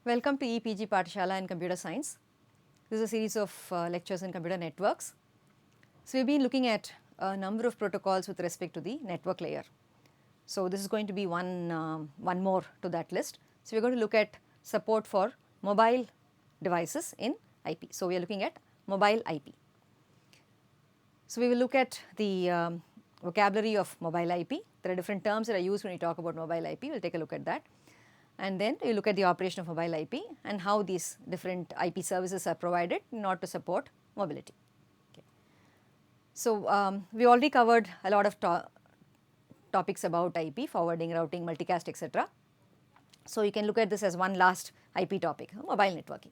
Welcome to EPG Pathshala in Computer Science. This is a series of lectures in computer networks. So, we have been looking at a number of protocols with respect to the network layer. So, this is going to be one more to that list. So, we are going to look at support for mobile devices in IP. So, we are looking at mobile IP. So, we will look at the vocabulary of mobile IP. There are different terms that are used when we talk about mobile IP. We will take a look at that. And then you look at the operation of mobile IP and how these different IP services are provided in order to support mobility. Okay. So, we already covered a lot of topics about IP, forwarding, routing, multicast, etc. So, you can look at this as one last IP topic, mobile networking.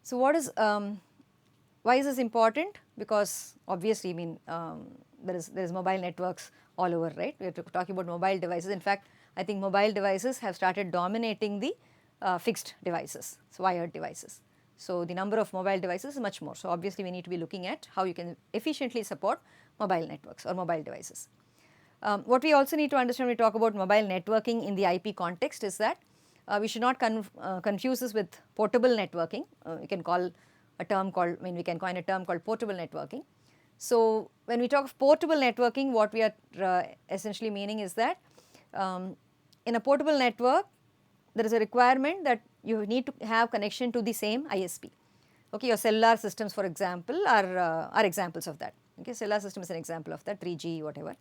So, what is why is this important? Because obviously, I mean there is mobile networks all over, right? We are talking about mobile devices. In fact, I think mobile devices have started dominating the fixed devices, so wired devices. So, the number of mobile devices is much more. So, obviously, we need to be looking at how you can efficiently support mobile networks or mobile devices. What we also need to understand when we talk about mobile networking in the IP context is that we should not confuse this with portable networking. We can call a term called, I mean we can coin a term called portable networking. So, when we talk of portable networking, what we are essentially meaning is that in a portable network, there is a requirement that you need to have connection to the same ISP. Okay, your cellular systems, for example, are examples of that. Okay, cellular system is an example of that, 3G, whatever.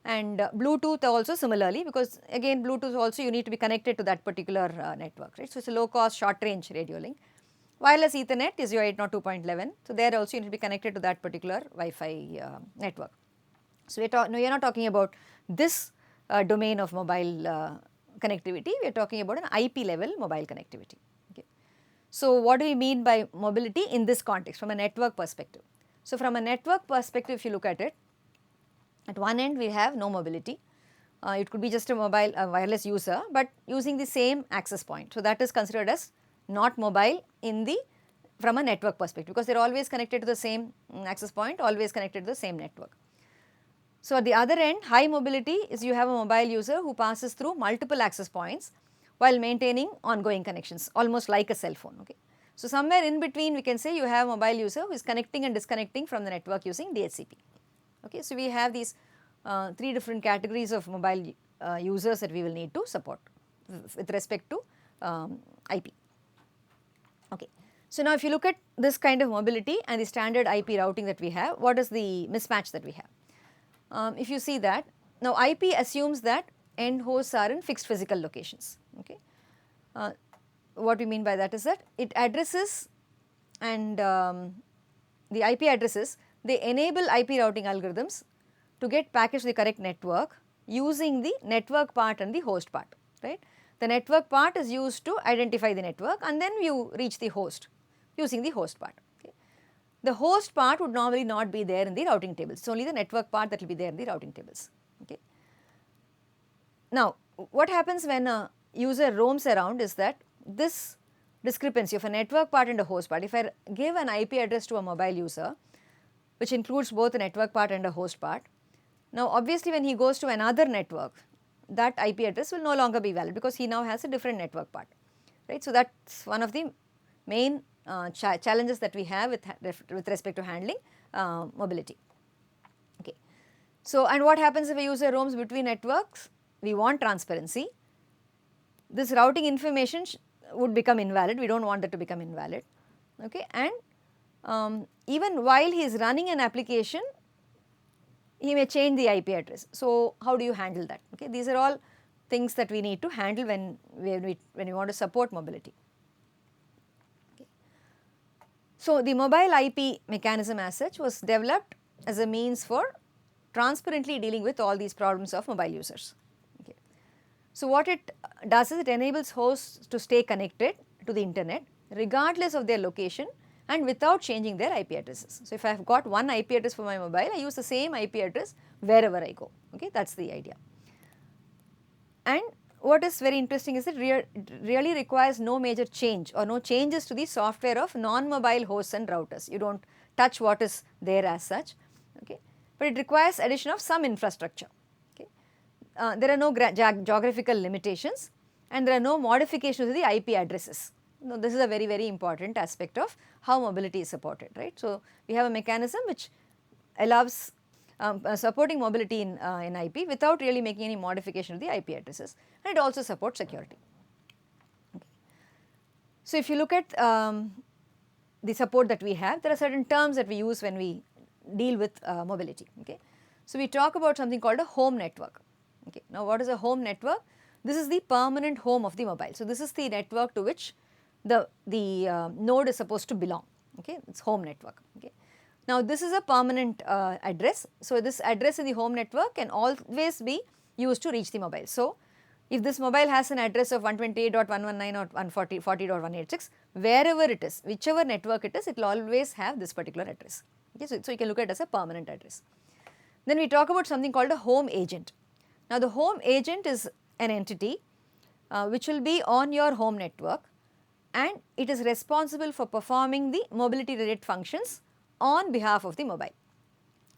And Bluetooth also similarly, because again Bluetooth also you need to be connected to that particular network, right. So, it is a low cost short range radio link. Wireless Ethernet is your 802.11. So, there also you need to be connected to that particular Wi-Fi network. So, we are not talking about this domain of mobile connectivity, we are talking about an IP level mobile connectivity. Okay. So, what do we mean by mobility in this context from a network perspective? So, from a network perspective, if you look at it, at one end we have no mobility, it could be just a mobile wireless user, but using the same access point. So, that is considered as not mobile in the from a network perspective, because they are always connected to the same access point, always connected to the same network. So, at the other end, high mobility is you have a mobile user who passes through multiple access points while maintaining ongoing connections, almost like a cell phone. Okay. So, somewhere in between we can say you have a mobile user who is connecting and disconnecting from the network using DHCP. Okay. So, we have these three different categories of mobile users that we will need to support with respect to IP. Okay. So, now if you look at this kind of mobility and the standard IP routing that we have, what is the mismatch that we have? If you see that, now IP assumes that end hosts are in fixed physical locations. Okay. What we mean by that is that it addresses and the IP addresses, they enable IP routing algorithms to get packaged to the correct network using the network part and the host part, right. The network part is used to identify the network and then you reach the host using the host part. Okay. The host part would normally not be there in the routing tables, it is only the network part that will be there in the routing tables. Okay. Now, what happens when a user roams around is that this discrepancy of a network part and a host part, if I give an IP address to a mobile user which includes both a network part and a host part, now obviously when he goes to another network, that IP address will no longer be valid because he now has a different network part, right. So, that is one of the main challenges that we have with respect to handling mobility. Okay. So, and what happens if a user roams between networks? We want transparency. This routing information would become invalid, we do not want that to become invalid. Okay. And even while he is running an application, he may change the IP address. So, how do you handle that? Okay. These are all things that we need to handle when we want to support mobility. Okay. So, the mobile IP mechanism as such was developed as a means for transparently dealing with all these problems of mobile users. Okay. So, what it does is it enables hosts to stay connected to the internet regardless of their location and without changing their IP addresses. So, if I have got one IP address for my mobile, I use the same IP address wherever I go. Okay. That is the idea. And what is very interesting is that it really requires no major change or no changes to the software of non-mobile hosts and routers. You do not touch what is there as such, okay. But it requires addition of some infrastructure. Okay. There are no geographical limitations and there are no modifications to the IP addresses. Now, this is a very, very important aspect of how mobility is supported, right. So, we have a mechanism which allows supporting mobility in IP without really making any modification to the IP addresses, and it also supports security. Okay. So, if you look at the support that we have, there are certain terms that we use when we deal with mobility. Okay. So, we talk about something called a home network. Okay. Now, what is a home network? This is the permanent home of the mobile. So, this is the network to which the node is supposed to belong. Okay. It is home network. Okay. Now, this is a permanent address. So, this address in the home network can always be used to reach the mobile. So, if this mobile has an address of 128.119 or 140.186, wherever it is, whichever network it is, it will always have this particular address. Okay. So, you can look at it as a permanent address. Then we talk about something called a home agent. Now, the home agent is an entity which will be on your home network, and it is responsible for performing the mobility related functions on behalf of the mobile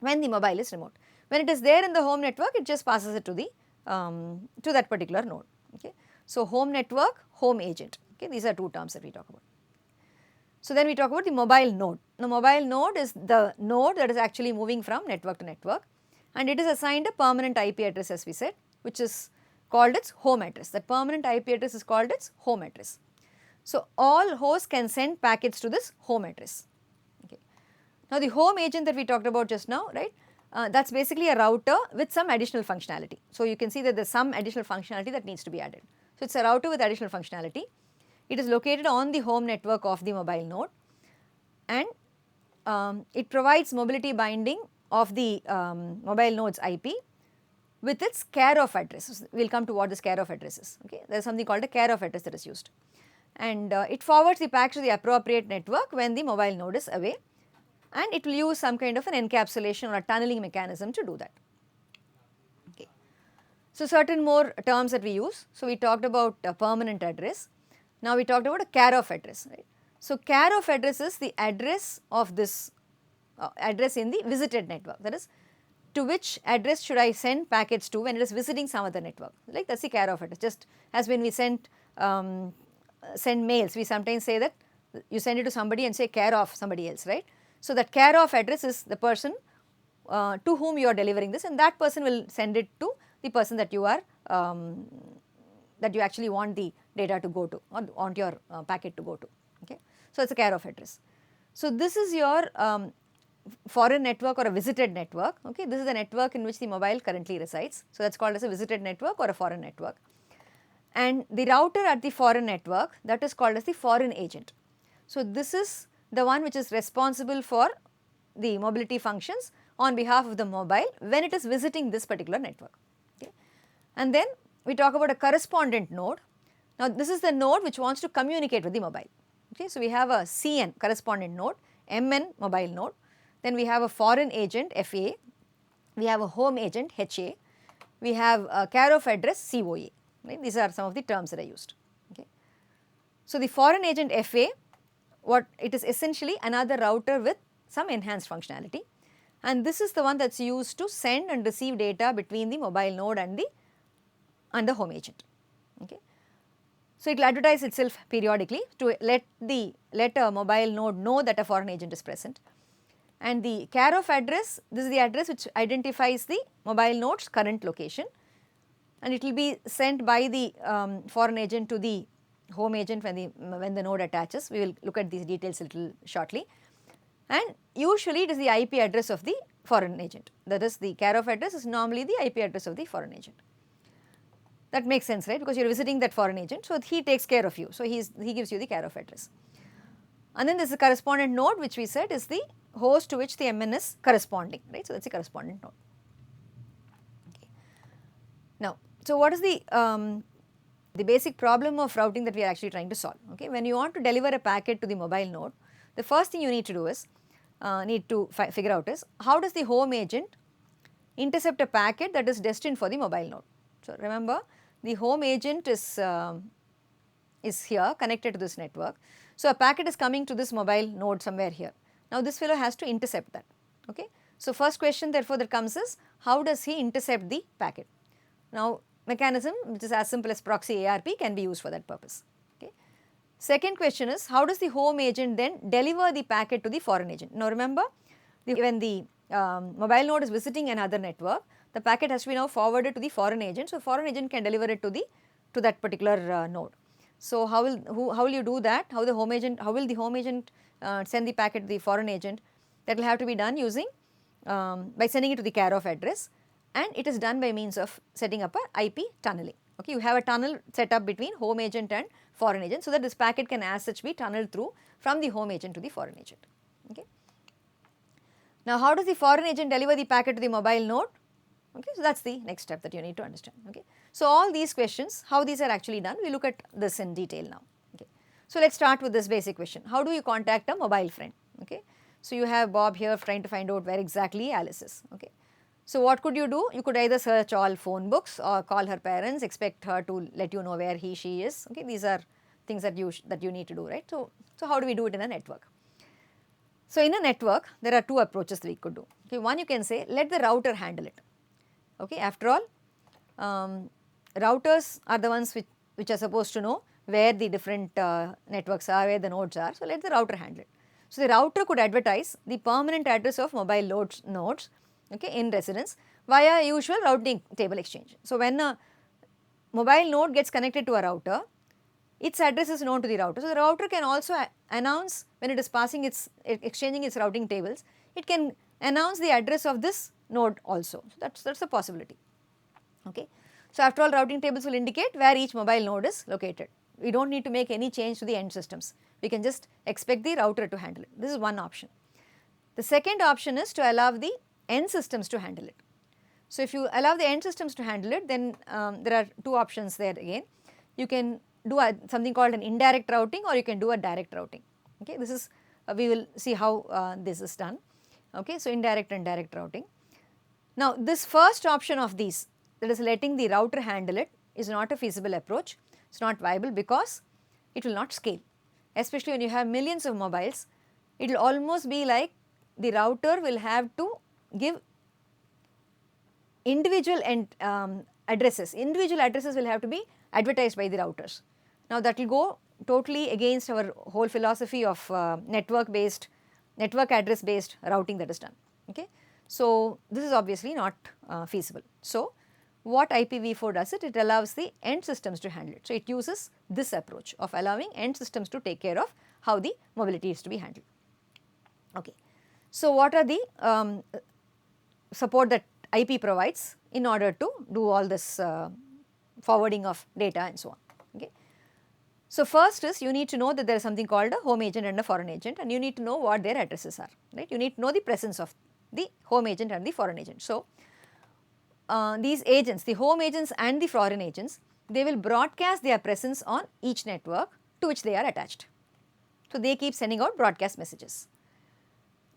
when the mobile is remote. When it is there in the home network, it just passes it to the to that particular node. Okay. So, home network, home agent, okay, these are two terms that we talk about. So, then we talk about the mobile node. The mobile node is the node that is actually moving from network to network, and it is assigned a permanent IP address, as we said, which is called its home address. That permanent IP address is called its home address. So, all hosts can send packets to this home address. Okay. Now, the home agent that we talked about just now, right, that is basically a router with some additional functionality. So, you can see that there is some additional functionality that needs to be added. So, it is a router with additional functionality. It is located on the home network of the mobile node, and it provides mobility binding of the mobile node's IP with its care of address. We will come to what this care of address is. Okay. There is something called a care of address that is used, and it forwards the packets to the appropriate network when the mobile node is away, and it will use some kind of an encapsulation or a tunneling mechanism to do that. Okay. So, certain more terms that we use. So, we talked about a permanent address. Now, we talked about a care of address, right. So, care of address is the address of this address in the visited network, that is, to which address should I send packets to when it is visiting some other network, like that is the care of address. Just as when we send mails, we sometimes say that you send it to somebody and say care of somebody else, right. So, that care of address is the person to whom you are delivering this, and that person will send it to the person that you are that you actually want the data to go to, or want your packet to go to. Okay. So, it is a care of address. So, this is your foreign network or a visited network. Okay. This is the network in which the mobile currently resides. So, that is called as a visited network or a foreign network. And the router at the foreign network, that is called as the foreign agent. So, this is the one which is responsible for the mobility functions on behalf of the mobile when it is visiting this particular network. Okay. And then we talk about a correspondent node. Now, this is the node which wants to communicate with the mobile. Okay. So, we have a CN correspondent node, MN mobile node, then we have a foreign agent FA, we have a home agent HA, we have a care of address COA. Right. These are some of the terms that I used. Okay. So, the foreign agent FA, what it is essentially another router with some enhanced functionality, and this is the one that is used to send and receive data between the mobile node and the home agent. Okay. So, it will advertise itself periodically to let a mobile node know that a foreign agent is present, and the care of address, this is the address which identifies the mobile node's current location, and it will be sent by the foreign agent to the home agent when the node attaches. We will look at these details a little shortly, and usually it is the IP address of the foreign agent, that is, the care of address is normally the IP address of the foreign agent. That makes sense, right, because you are visiting that foreign agent, so he takes care of you, so he gives you the care of address. And then there is a correspondent node, which we said is the host to which the MN is corresponding, right. So, that is a correspondent node. Okay. Now, so what is the basic problem of routing that we are actually trying to solve? Okay. When you want to deliver a packet to the mobile node, the first thing you need to do is, figure out is, how does the home agent intercept a packet that is destined for the mobile node. So, remember, the home agent is here connected to this network. So, a packet is coming to this mobile node somewhere here. Now, this fellow has to intercept that. Okay. So, first question therefore that comes is, how does he intercept the packet? Now, mechanism which is as simple as proxy ARP can be used for that purpose. Okay. Second question is, how does the home agent then deliver the packet to the foreign agent? Now remember, when the mobile node is visiting another network, the packet has to be now forwarded to the foreign agent. So foreign agent can deliver it to that particular node. So how will you do that? How will the home agent send the packet to the foreign agent? That will have to be done using by sending it to the care of address, and it is done by means of setting up a IP tunneling. Okay, you have a tunnel set up between home agent and foreign agent, so that this packet can as such be tunneled through from the home agent to the foreign agent. Okay. Now how does the foreign agent deliver the packet to the mobile node? Okay, so that is the next step that you need to understand. Okay. So all these questions, how these are actually done, we look at this in detail now. Okay. So let us start with this basic question. How do you contact a mobile friend? Okay. So you have Bob here trying to find out where exactly Alice is. Okay. So what could you do? You could either search all phone books or call her parents, expect her to let you know where she is. Okay. These are things that you need to do, right. So how do we do it in a network? So in a network, there are two approaches that we could do. Okay. One, you can say let the router handle it. Okay. After all, routers are the ones which are supposed to know where the different networks are, where the nodes are. So let the router handle it. So the router could advertise the permanent address of mobile nodes, okay, in residence via usual routing table exchange. So when a mobile node gets connected to a router, its address is known to the router. So the router can also announce when it is exchanging its routing tables, it can announce the address of this node also. So that's a possibility. Okay. So after all, routing tables will indicate where each mobile node is located. We do not need to make any change to the end systems. We can just expect the router to handle it. This is one option. The second option is to allow the end systems to handle it. So if you allow the end systems to handle it, then there are two options there again. You can do something called an indirect routing, or you can do a direct routing. Okay, this is we will see how this is done. Okay, so indirect and direct routing. Now this first option of these, that is letting the router handle it, is not a feasible approach. It is not viable because it will not scale. Especially when you have millions of mobiles, it will almost be like the router will have to give individual addresses. Individual addresses will have to be advertised by the routers. Now that will go totally against our whole philosophy of network address based routing that is done. Okay. So this is obviously not feasible. So what IPv4 does it allows the end systems to handle it. So it uses this approach of allowing end systems to take care of how the mobility is to be handled. Okay. So what are the support that IP provides in order to do all this forwarding of data and so on. Okay. So first is you need to know that there is something called a home agent and a foreign agent, and you need to know what their addresses are, right. You need to know the presence of the home agent and the foreign agent. So these agents, the home agents and the foreign agents, they will broadcast their presence on each network to which they are attached. So they keep sending out broadcast messages.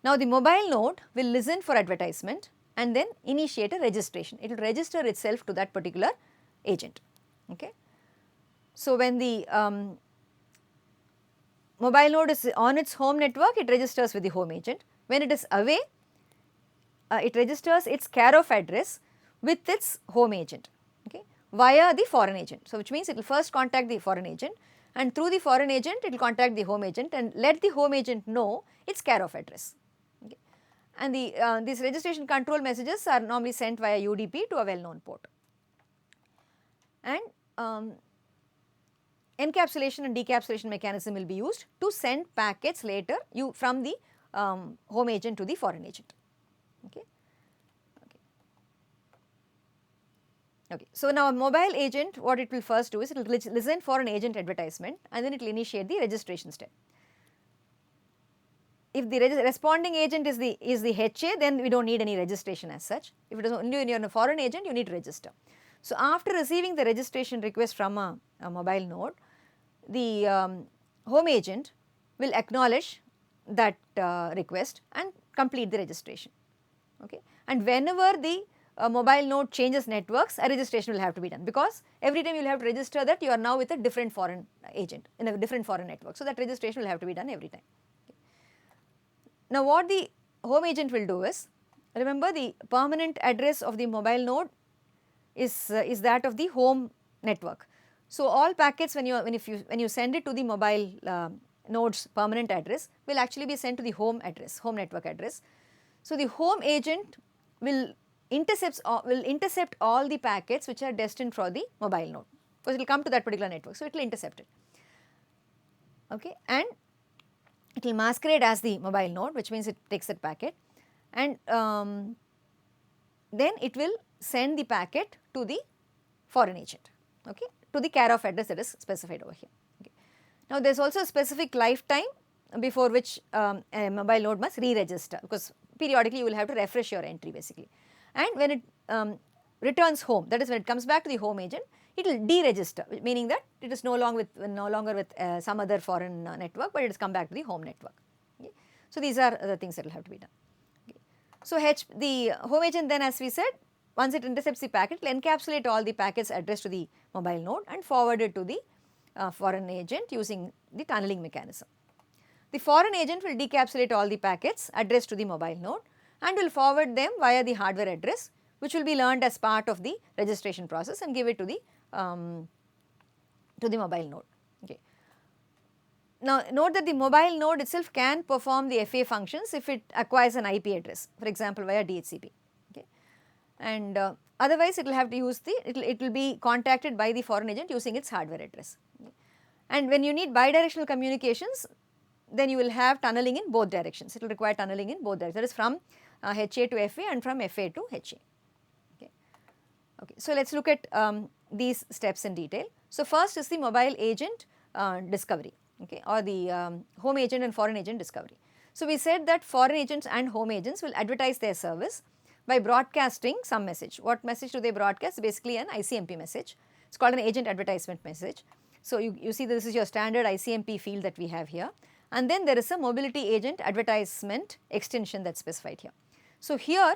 Now the mobile node will listen for advertisement and then initiate a registration. It will register itself to that particular agent. Okay. So when the mobile node is on its home network, it registers with the home agent. When it is away, it registers its care of address with its home agent, okay, via the foreign agent. So which means it will first contact the foreign agent, and through the foreign agent it will contact the home agent and let the home agent know its care of address. Okay. And these registration control messages are normally sent via UDP to a well known port. And encapsulation and decapsulation mechanism will be used to send packets later from the home agent to the foreign agent. Okay. Okay. So now a mobile agent, what it will first do is it will listen for an agent advertisement and then it will initiate the registration step. If the responding agent is the HA, then we do not need any registration as such. If it is only when you are a foreign agent, you need to register. So after receiving the registration request from a mobile node, the home agent will acknowledge that request and complete the registration. Okay. And whenever the mobile node changes networks, a registration will have to be done, because every time you will have to register that you are now with a different foreign agent in a different foreign network. So that registration will have to be done every time. Okay. Now what the home agent will do is, remember the permanent address of the mobile node is that of the home network. So all packets when you send it to the mobile node's permanent address will actually be sent to the home address, home network address. So the home agent will intercept all the packets which are destined for the mobile node, because it will come to that particular network, so it will intercept it. Okay, and it will masquerade as the mobile node, which means it takes that packet, and then it will send the packet to the foreign agent, okay, to the care of address that is specified over here. Okay. Now there is also a specific lifetime before which a mobile node must re-register, because periodically you will have to refresh your entry basically, and when it returns home, that is when it comes back to the home agent, it will deregister, meaning that it is no longer with some other foreign network, but it has come back to the home network. Okay. So these are the things that will have to be done. Okay. So the home agent then, as we said, once it intercepts the packet, it will encapsulate all the packets addressed to the mobile node and forward it to the foreign agent using the tunneling mechanism. The foreign agent will decapsulate all the packets addressed to the mobile node and will forward them via the hardware address, which will be learned as part of the registration process, and give it to the mobile node. Okay. Now note that the mobile node itself can perform the FA functions if it acquires an IP address, for example via DHCP. Okay. And otherwise it will have to use it will be contacted by the foreign agent using its hardware address. Okay. And when you need bidirectional communications, then you will have tunneling in both directions. It will require tunneling in both directions, that is from HA to FA and from FA to HA. Okay. Okay. So let us look at these steps in detail. So first is the mobile agent discovery, okay, or the home agent and foreign agent discovery. So we said that foreign agents and home agents will advertise their service by broadcasting some message. What message do they broadcast? Basically an ICMP message. It is called an agent advertisement message. So you see this is your standard ICMP field that we have here, and then there is a mobility agent advertisement extension that is specified here. So here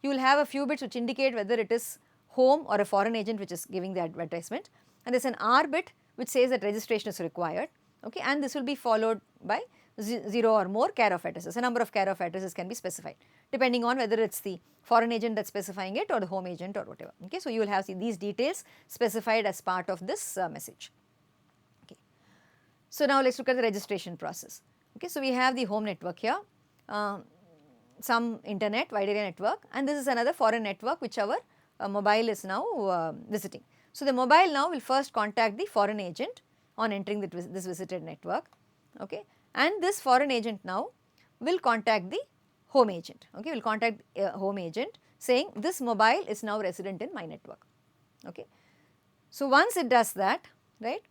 you will have a few bits which indicate whether it is home or a foreign agent which is giving the advertisement, and there is an R bit which says that registration is required, okay, and this will be followed by 0 or more care of addresses. A number of care of addresses can be specified depending on whether it is the foreign agent that is specifying it or the home agent or whatever. Okay. So you will have these details specified as part of this message. Okay. So now let us look at the registration process. Okay. So we have the home network here, some internet, wide area network, and this is another foreign network which our mobile is now visiting. So the mobile now will first contact the foreign agent on entering this visited network, okay, and this foreign agent now will contact the home agent, okay, will contact home agent saying this mobile is now resident in my network, okay. So once it does that, right,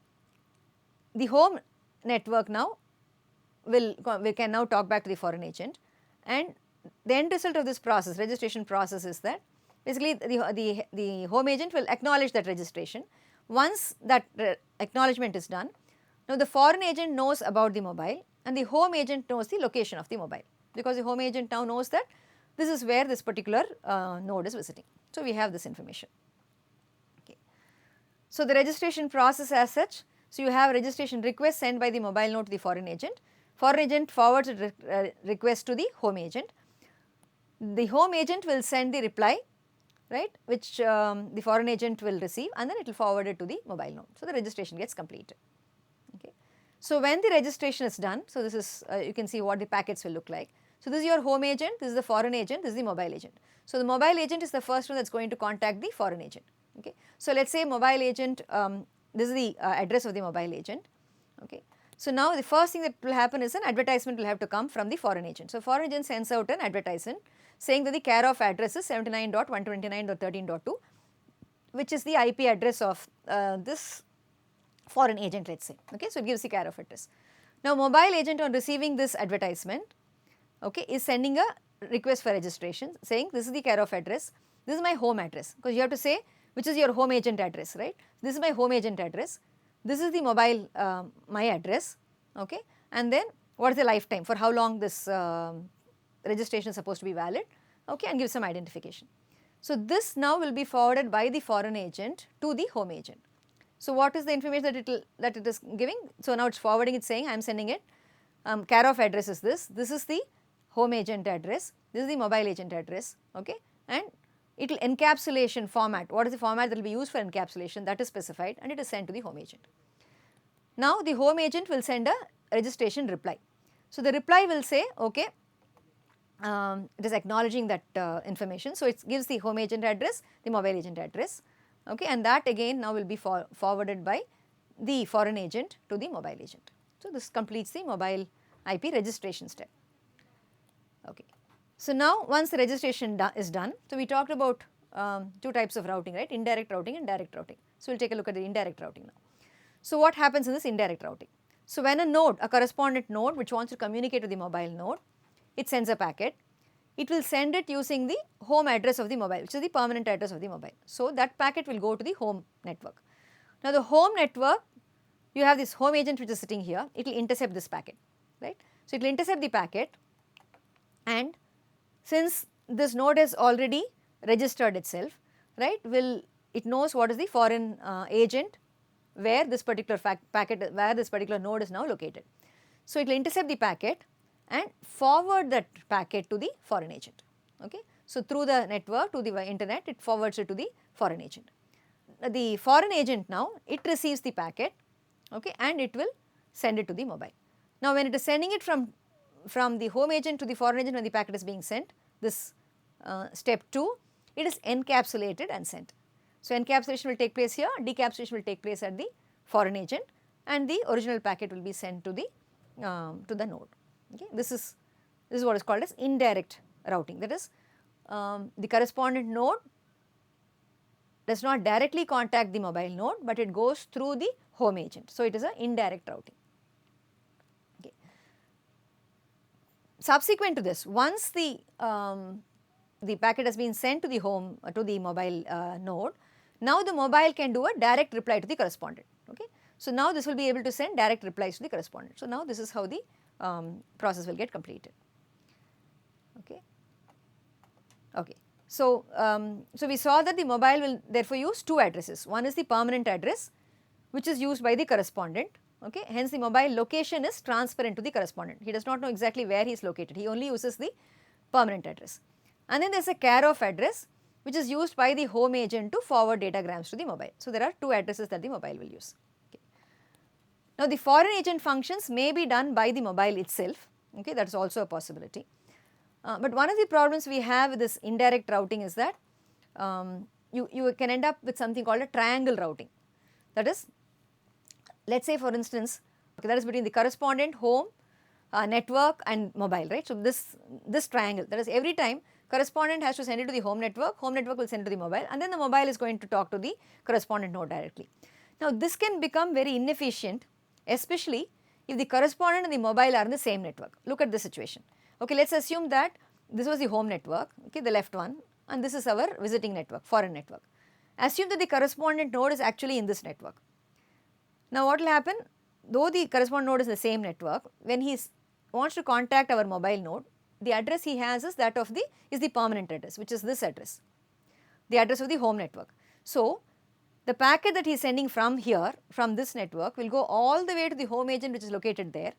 the home network now we can now talk back to the foreign agent, and the end result of this process, registration process, is that basically the home agent will acknowledge that registration. Once that acknowledgement is done, now the foreign agent knows about the mobile and the home agent knows the location of the mobile, because the home agent now knows that this is where this particular node is visiting. So we have this information. Okay. So the registration process as such, so you have registration request sent by the mobile node to the foreign agent forwards a request to the home agent. The home agent will send the reply, right, which the foreign agent will receive, and then it will forward it to the mobile node. So the registration gets completed. Okay. So when the registration is done, so this is you can see what the packets will look like. So this is your home agent, this is the foreign agent, this is the mobile agent. So the mobile agent is the first one that is going to contact the foreign agent. Okay. So let us say mobile agent, this is the address of the mobile agent. Okay. So now the first thing that will happen is an advertisement will have to come from the foreign agent. So foreign agent sends out an advertisement saying that the care of address is 79.129.13.2, which is the IP address of this foreign agent, let us say. Okay. So it gives the care of address. Now mobile agent on receiving this advertisement, okay, is sending a request for registration saying this is the care of address, this is my home address, because you have to say which is your home agent address, right. This is my home agent address, this is the mobile my address, okay, and then what is the lifetime, for how long this registration is supposed to be valid, okay, and give some identification. So this now will be forwarded by the foreign agent to the home agent. So what is the information that it is giving? So now it is forwarding, it is saying I am sending it, care of address is this is the home agent address, this is the mobile agent address, okay, and it will encapsulation format. What is the format that will be used for encapsulation, that is specified, and it is sent to the home agent. Now the home agent will send a registration reply. So the reply will say, okay, it is acknowledging that information. So it gives the home agent address, the mobile agent address, okay, and that again now will be forwarded by the foreign agent to the mobile agent. So this completes the mobile IP registration step. Okay. So now once the registration is done, so we talked about two types of routing, right, indirect routing and direct routing. So we will take a look at the indirect routing now. So what happens in this indirect routing? So when a node, a correspondent node which wants to communicate with the mobile node, it sends a packet, it will send it using the home address of the mobile, which is the permanent address of the mobile. So that packet will go to the home network. Now the home network, you have this home agent which is sitting here, it will intercept this packet, right. So it will intercept the packet, and since this node has already registered itself, right, it knows what is the foreign agent where this particular packet, where this particular node is now located. So it will intercept the packet and forward that packet to the foreign agent, okay. So through the network to the internet, it forwards it to the foreign agent. The foreign agent now, it receives the packet, okay, and it will send it to the mobile. Now when it is sending it from the home agent to the foreign agent, when the packet is being sent, this step 2, it is encapsulated and sent. So encapsulation will take place here, decapsulation will take place at the foreign agent, and the original packet will be sent to the node. Okay. This is what is called as indirect routing. That is, the correspondent node does not directly contact the mobile node, but it goes through the home agent. So it is an indirect routing. Okay. Subsequent to this, once the packet has been sent to the home to the mobile node, now the mobile can do a direct reply to the correspondent. Okay. So now this will be able to send direct replies to the correspondent. So now this is how the process will get completed. Okay. Okay. So, so we saw that the mobile will therefore use two addresses. One is the permanent address, which is used by the correspondent. Okay. Hence the mobile location is transparent to the correspondent. He does not know exactly where he is located. He only uses the permanent address. And then there is a care of address, which is used by the home agent to forward datagrams to the mobile. So there are two addresses that the mobile will use. Okay. Now the foreign agent functions may be done by the mobile itself. Okay, that is also a possibility. But one of the problems we have with this indirect routing is that you can end up with something called a triangle routing. That is, let us say for instance, okay, that is between the correspondent, home, network and mobile, right. So this triangle, that is every time correspondent has to send it to the home network will send it to the mobile, and then the mobile is going to talk to the correspondent node directly. Now this can become very inefficient, especially if the correspondent and the mobile are in the same network. Look at this situation. Okay, let us assume that this was the home network, okay, the left one, and this is our visiting network, foreign network. Assume that the correspondent node is actually in this network. Now what will happen, though the correspondent node is the same network, when he wants to contact our mobile node, the address he has is that of the permanent address, which is this address, the address of the home network. So the packet that he is sending from here, from this network, will go all the way to the home agent which is located there,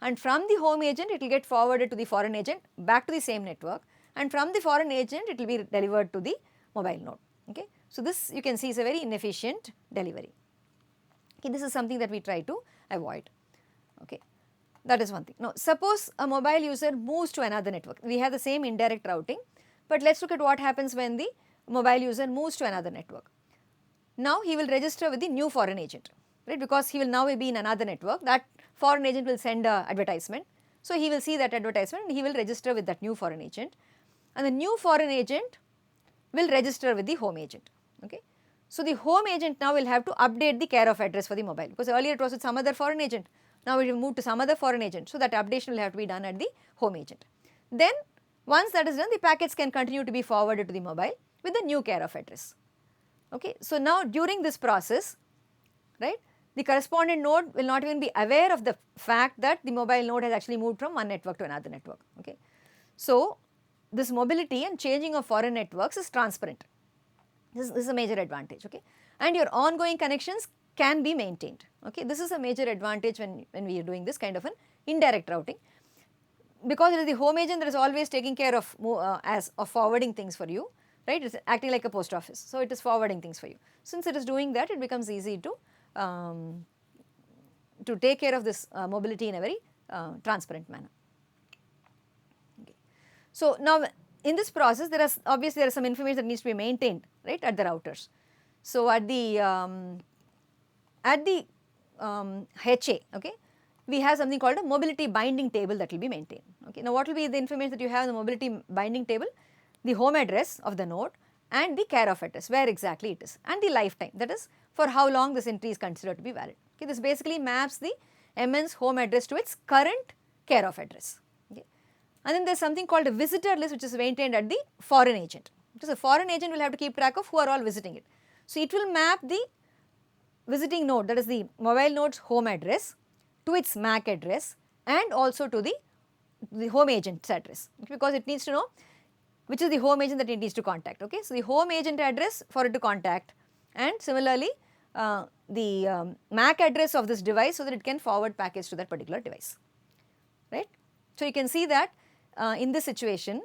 and from the home agent it will get forwarded to the foreign agent back to the same network, and from the foreign agent it will be delivered to the mobile node. Okay. So this you can see is a very inefficient delivery. Okay, this is something that we try to avoid. Okay. That is one thing. Now suppose a mobile user moves to another network. We have the same indirect routing, but let us look at what happens when the mobile user moves to another network. Now he will register with the new foreign agent, right, because he will now be in another network. That foreign agent will send a advertisement. So he will see that advertisement and he will register with that new foreign agent, and the new foreign agent will register with the home agent. Okay. So the home agent now will have to update the care of address for the mobile, because earlier it was with some other foreign agent. Now it will move to some other foreign agent. So that updation will have to be done at the home agent. Then once that is done, the packets can continue to be forwarded to the mobile with the new care of address. Okay. So now during this process, right, the correspondent node will not even be aware of the fact that the mobile node has actually moved from one network to another network. Okay. So this mobility and changing of foreign networks is transparent. This is a major advantage. Okay. And your ongoing connections can be maintained. Okay. This is a major advantage when we are doing this kind of an indirect routing, because it is the home agent that is always taking care of forwarding things for you. right? It is acting like a post office. So, it is forwarding things for you. Since it is doing that, it becomes easy to take care of this mobility in a very transparent manner. Okay. So, now in this process there is obviously there is some information that needs to be maintained, right, at the routers. So, at the HA, okay, we have something called a mobility binding table that will be maintained. Okay. Now, what will be the information that you have in the mobility binding table? The home address of the node and the care of address, where exactly it is, and the lifetime, that is for how long this entry is considered to be valid. Okay. This basically maps the MN's home address to its current care of address. Okay. And then there is something called a visitor list, which is maintained at the foreign agent. So, the foreign agent will have to keep track of who are all visiting it. So, it will map the visiting node, that is the mobile node's home address, to its MAC address and also to the home agent's address, because it needs to know which is the home agent that it needs to contact. Okay. So, the home agent address for it to contact, and similarly the MAC address of this device, so that it can forward packets to that particular device, right. So, you can see that in this situation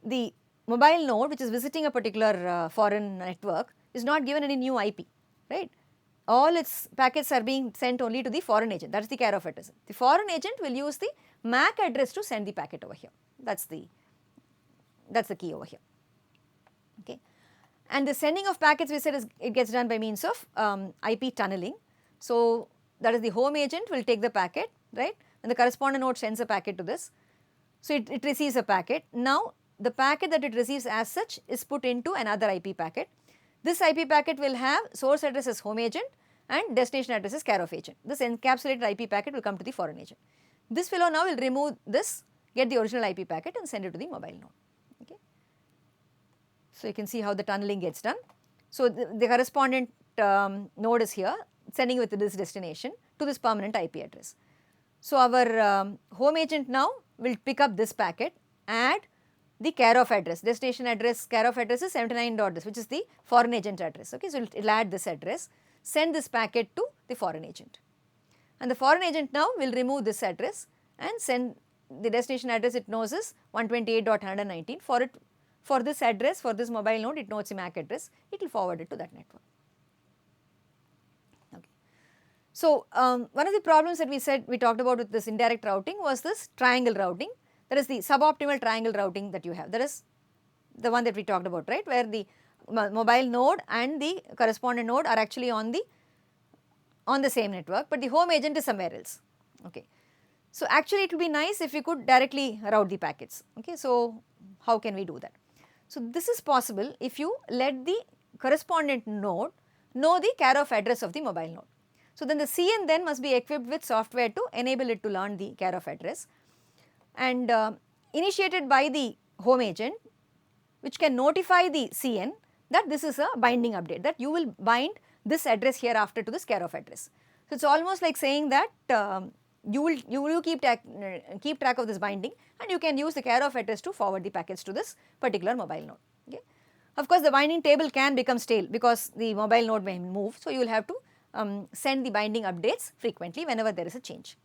the mobile node which is visiting a particular foreign network is not given any new IP, right. All its packets are being sent only to the foreign agent, that is the care of address. The foreign agent will use the MAC address to send the packet over here, that is the key over here. Okay. And the sending of packets, we said, it gets done by means of IP tunneling. So, that is the home agent will take the packet, right, and the corresponding node sends a packet to this. So, it receives a packet. Now, the packet that it receives as such is put into another IP packet. This IP packet will have source address as home agent and destination address as care of agent. This encapsulated IP packet will come to the foreign agent. This fellow now will remove this, get the original IP packet and send it to the mobile node. Okay. So, you can see how the tunneling gets done. So, the correspondent node is here, sending with this destination to this permanent IP address. So, our home agent now will pick up this packet, add the care of address, destination address, care of address is 79 dot this, which is the foreign agent address. Okay. So, it will add this address, send this packet to the foreign agent, and the foreign agent now will remove this address and send the destination address it knows is 128.119. For this address, for this mobile node, it knows the MAC address, it will forward it to that network. Okay. So, one of the problems that we talked about with this indirect routing was this triangle routing, that is the suboptimal triangle routing that you have, that is the one that we talked about, right, where the mobile node and the correspondent node are actually on the same network, but the home agent is somewhere else. Okay. So, actually it would be nice if we could directly route the packets. Okay. So, how can we do that? So, this is possible if you let the correspondent node know the care of address of the mobile node. So, then the CN then must be equipped with software to enable it to learn the care of address, and initiated by the home agent, which can notify the CN that this is a binding update, that you will bind this address hereafter to this care of address. So, it is almost like saying that you will keep track of this binding, and you can use the care of address to forward the packets to this particular mobile node. Okay. Of course, the binding table can become stale because the mobile node may move. So, you will have to send the binding updates frequently whenever there is a change.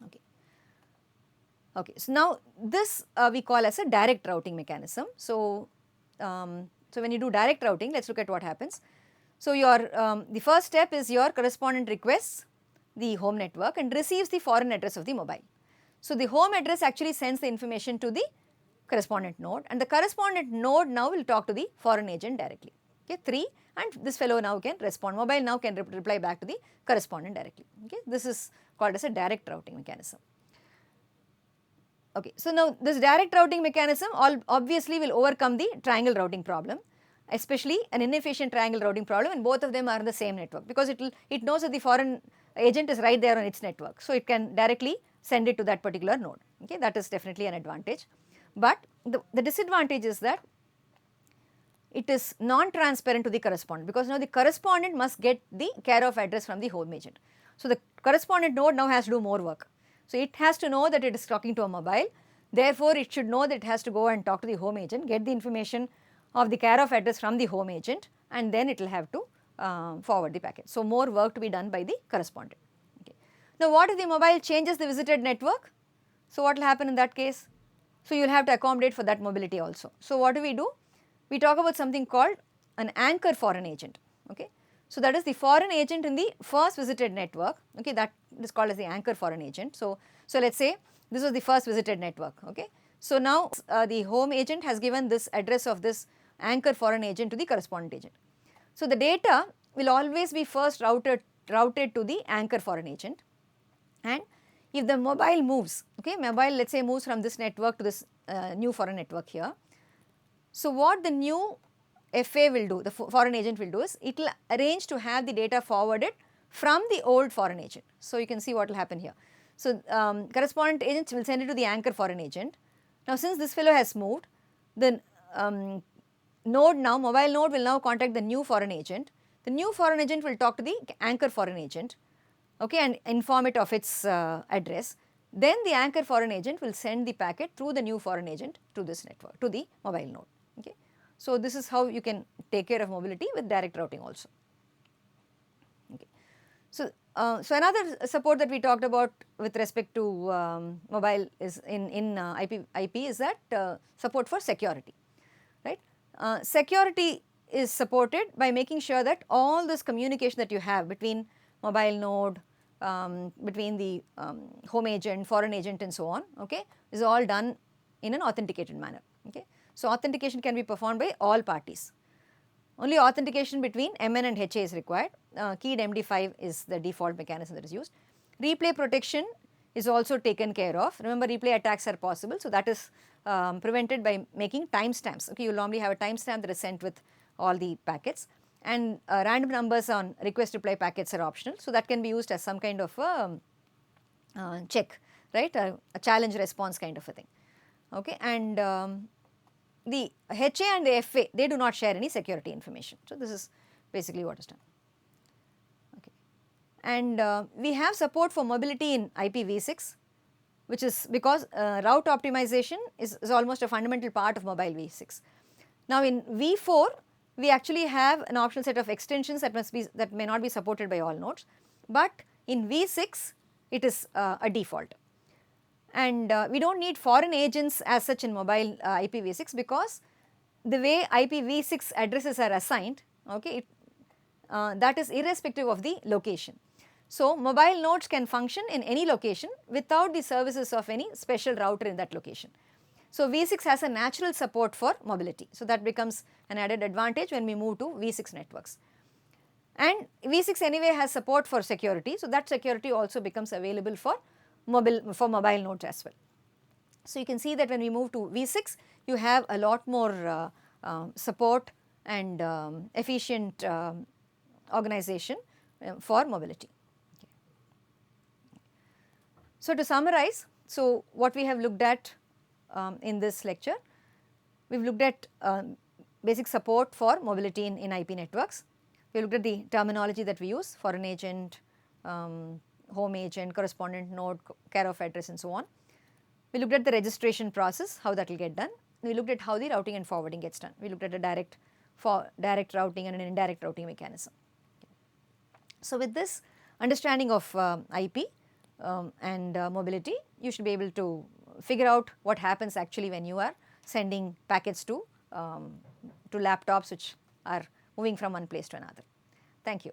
Okay. Okay. So, now this we call as a direct routing mechanism. So, so when you do direct routing, let us look at what happens. So, your the first step is your correspondent requests the home network and receives the foreign address of the mobile. So, the home address actually sends the information to the correspondent node, and the correspondent node now will talk to the foreign agent directly. Okay, 3, and this fellow now can respond, mobile now can reply back to the correspondent directly. Okay, this is called as a direct routing mechanism. Okay, so now this direct routing mechanism obviously will overcome the triangle routing problem, especially an inefficient triangle routing problem, and both of them are in the same network, because it knows that the foreign agent is right there on its network. So, it can directly send it to that particular node. Okay, that is definitely an advantage, but the disadvantage is that it is non-transparent to the correspondent, because now the correspondent must get the care of address from the home agent. So, the correspondent node now has to do more work. So, it has to know that it is talking to a mobile, therefore, it should know that it has to go and talk to the home agent, get the information of the care of address from the home agent, and then it will have to forward the packet. So, more work to be done by the correspondent. Okay. Now, what if the mobile changes the visited network? So, what will happen in that case? So, you will have to accommodate for that mobility also. So, what do? we talk about something called an anchor foreign agent. Okay. So, that is the foreign agent in the first visited network, okay, that is called as the anchor foreign agent. So, let us say this was the first visited network. Okay. So, now the home agent has given this address of this anchor foreign agent to the correspondent agent. So, the data will always be first routed to the anchor foreign agent, and if the mobile moves, okay, mobile let us say moves from this network to this new foreign network here. So, what the new FA will do, the foreign agent will do is, it will arrange to have the data forwarded from the old foreign agent. So, you can see what will happen here. So, correspondent agent will send it to the anchor foreign agent. Now, since this fellow has moved, then node now, mobile node will now contact the new foreign agent. The new foreign agent will talk to the anchor foreign agent, okay, and inform it of its address. Then the anchor foreign agent will send the packet through the new foreign agent to this network, to the mobile node. Okay. So, this is how you can take care of mobility with direct routing also. Okay. So, another support that we talked about with respect to mobile is in IP is that support for security, right. Security is supported by making sure that all this communication that you have between mobile node, between the home agent, foreign agent and so on, okay, is all done in an authenticated manner. Okay. So, authentication can be performed by all parties. Only authentication between MN and HA is required. Keyed MD5 is the default mechanism that is used. Replay protection is also taken care of. Remember, replay attacks are possible. So, that is prevented by making timestamps. Okay, you will normally have a timestamp that is sent with all the packets, and random numbers on request reply packets are optional. So, that can be used as some kind of a check, right, a challenge response kind of a thing. Okay, and the HA and the FA, they do not share any security information. So, this is basically what is done. Okay. And we have support for mobility in IPv6, which is because route optimization is almost a fundamental part of mobile V6. Now, in V4, we actually have an optional set of extensions that may not be supported by all nodes, but in V6 it is a default. And we do not need foreign agents as such in mobile IPv6, because the way IPv6 addresses are assigned, okay, that is irrespective of the location. So, mobile nodes can function in any location without the services of any special router in that location. So, V6 has a natural support for mobility. So, that becomes an added advantage when we move to V6 networks. And V6 anyway has support for security. So, that security also becomes available for mobile nodes as well. So, you can see that when we move to V6, you have a lot more support and efficient organization for mobility. Okay. So, to summarize, so what we have looked at in this lecture, we have looked at basic support for mobility in IP networks. We looked at the terminology that we use, foreign agent, home agent, correspondent node, care of address and so on. We looked at the registration process, how that will get done. We looked at how the routing and forwarding gets done. We looked at a direct routing and an indirect routing mechanism. So, with this understanding of IP and mobility, you should be able to figure out what happens actually when you are sending packets to laptops which are moving from one place to another. Thank you.